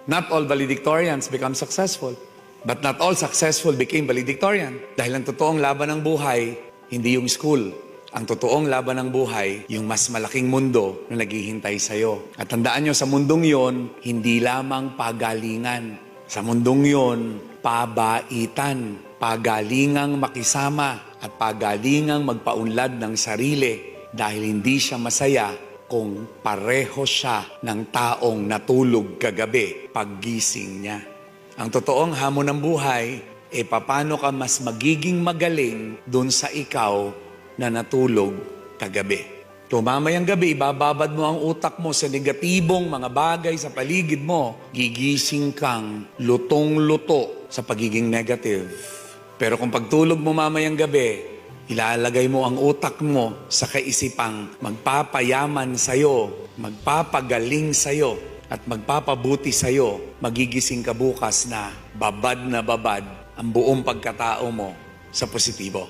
Not all valedictorians become successful. But not all successful became valedictorian. Dahil ang totoong laban ng buhay, hindi yung school. Ang totoong laban ng buhay, yung mas malaking mundo na naghihintay sa'yo. At tandaan nyo, sa mundong yon, hindi lamang pagalingan. Sa mundong yon, pabaitan. Pagalingang makisama at pagalingang magpaunlad ng sarili dahil hindi siya masaya kung pareho siya ng taong natulog kagabi paggising niya. Ang totoong hamon ng buhay, paano ka mas magiging magaling dun sa ikaw na natulog kagabi. Kung mamayang gabi, ibababad mo ang utak mo sa negatibong mga bagay sa paligid mo, gigising kang lutong-luto sa pagiging negative. Pero kung pagtulog mo mamayang gabi, ilalagay mo ang utak mo sa kaisipang magpapayaman sa'yo, magpapagaling sa'yo, at magpapabuti sa'yo, magigising ka bukas na babad ang buong pagkatao mo sa positibo.